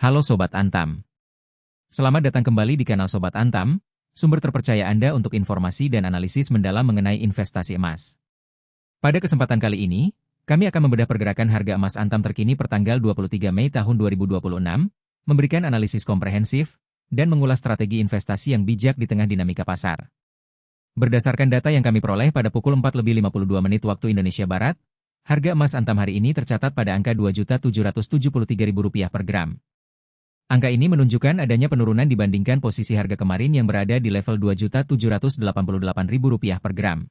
Halo Sobat Antam. Selamat datang kembali di kanal Sobat Antam, sumber terpercaya Anda untuk informasi dan analisis mendalam mengenai investasi emas. Pada kesempatan kali ini, kami akan membedah pergerakan harga emas Antam terkini pertanggal 23 Mei tahun 2026, memberikan analisis komprehensif, dan mengulas strategi investasi yang bijak di tengah dinamika pasar. Berdasarkan data yang kami peroleh pada pukul 4:52 waktu Indonesia Barat, harga emas Antam hari ini tercatat pada angka Rp2.773.000 per gram. Angka ini menunjukkan adanya penurunan dibandingkan posisi harga kemarin yang berada di level Rp2.788.000 per gram.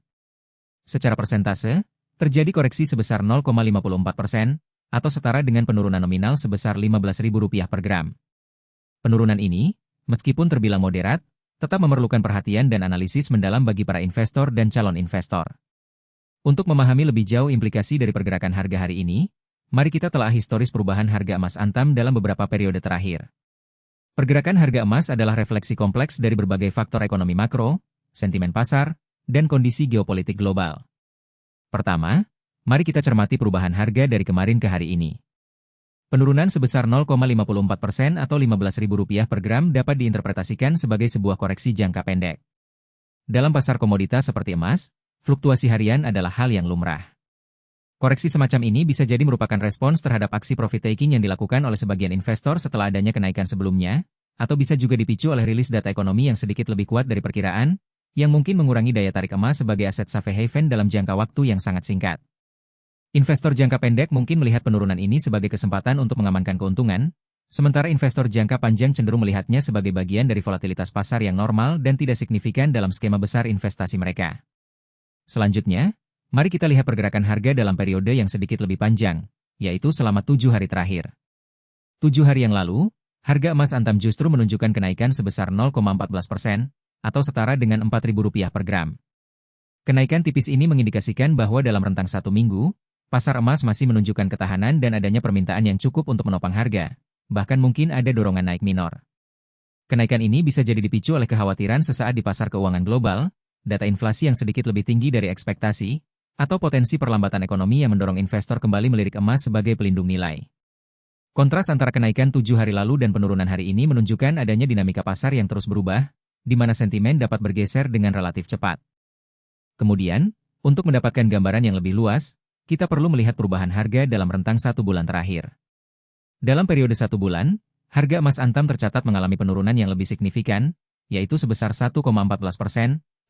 Secara persentase, terjadi koreksi sebesar 0,54%, atau setara dengan penurunan nominal sebesar Rp15.000 per gram. Penurunan ini, meskipun terbilang moderat, tetap memerlukan perhatian dan analisis mendalam bagi para investor dan calon investor. Untuk memahami lebih jauh implikasi dari pergerakan harga hari ini, mari kita telah historis perubahan harga emas Antam dalam beberapa periode terakhir. Pergerakan harga emas adalah refleksi kompleks dari berbagai faktor ekonomi makro, sentimen pasar, dan kondisi geopolitik global. Pertama, mari kita cermati perubahan harga dari kemarin ke hari ini. Penurunan sebesar 0,54% atau Rp15.000 per gram dapat diinterpretasikan sebagai sebuah koreksi jangka pendek. Dalam pasar komoditas seperti emas, fluktuasi harian adalah hal yang lumrah. Koreksi semacam ini bisa jadi merupakan respons terhadap aksi profit taking yang dilakukan oleh sebagian investor setelah adanya kenaikan sebelumnya, atau bisa juga dipicu oleh rilis data ekonomi yang sedikit lebih kuat dari perkiraan, yang mungkin mengurangi daya tarik emas sebagai aset safe haven dalam jangka waktu yang sangat singkat. Investor jangka pendek mungkin melihat penurunan ini sebagai kesempatan untuk mengamankan keuntungan, sementara investor jangka panjang cenderung melihatnya sebagai bagian dari volatilitas pasar yang normal dan tidak signifikan dalam skema besar investasi mereka. Selanjutnya, mari kita lihat pergerakan harga dalam periode yang sedikit lebih panjang, yaitu selama 7 hari terakhir. 7 hari yang lalu, harga emas Antam justru menunjukkan kenaikan sebesar 0,14%, atau setara dengan Rp4.000 per gram. Kenaikan tipis ini mengindikasikan bahwa dalam rentang 1 minggu, pasar emas masih menunjukkan ketahanan dan adanya permintaan yang cukup untuk menopang harga, bahkan mungkin ada dorongan naik minor. Kenaikan ini bisa jadi dipicu oleh kekhawatiran sesaat di pasar keuangan global, data inflasi yang sedikit lebih tinggi dari ekspektasi, atau potensi perlambatan ekonomi yang mendorong investor kembali melirik emas sebagai pelindung nilai. Kontras antara kenaikan 7 hari lalu dan penurunan hari ini menunjukkan adanya dinamika pasar yang terus berubah, di mana sentimen dapat bergeser dengan relatif cepat. Kemudian, untuk mendapatkan gambaran yang lebih luas, kita perlu melihat perubahan harga dalam rentang 1 bulan terakhir. Dalam periode 1 bulan, harga emas Antam tercatat mengalami penurunan yang lebih signifikan, yaitu sebesar 1,14%,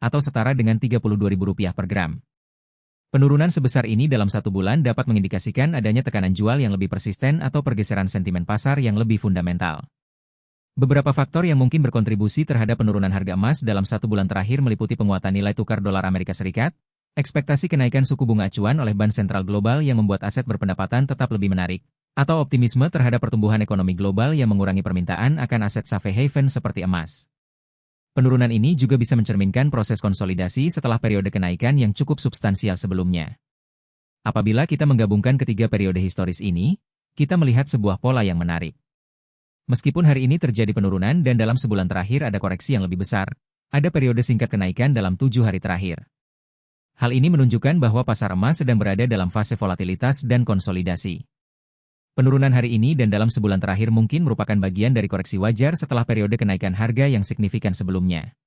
atau setara dengan Rp32.000 per gram. Penurunan sebesar ini dalam 1 bulan dapat mengindikasikan adanya tekanan jual yang lebih persisten atau pergeseran sentimen pasar yang lebih fundamental. Beberapa faktor yang mungkin berkontribusi terhadap penurunan harga emas dalam 1 bulan terakhir meliputi penguatan nilai tukar dolar Amerika Serikat, ekspektasi kenaikan suku bunga acuan oleh Bank Sentral Global yang membuat aset berpendapatan tetap lebih menarik, atau optimisme terhadap pertumbuhan ekonomi global yang mengurangi permintaan akan aset safe haven seperti emas. Penurunan ini juga bisa mencerminkan proses konsolidasi setelah periode kenaikan yang cukup substansial sebelumnya. Apabila kita menggabungkan ketiga periode historis ini, kita melihat sebuah pola yang menarik. Meskipun hari ini terjadi penurunan dan dalam sebulan terakhir ada koreksi yang lebih besar, ada periode singkat kenaikan dalam 7 hari terakhir. Hal ini menunjukkan bahwa pasar emas sedang berada dalam fase volatilitas dan konsolidasi. Penurunan hari ini dan dalam sebulan terakhir mungkin merupakan bagian dari koreksi wajar setelah periode kenaikan harga yang signifikan sebelumnya.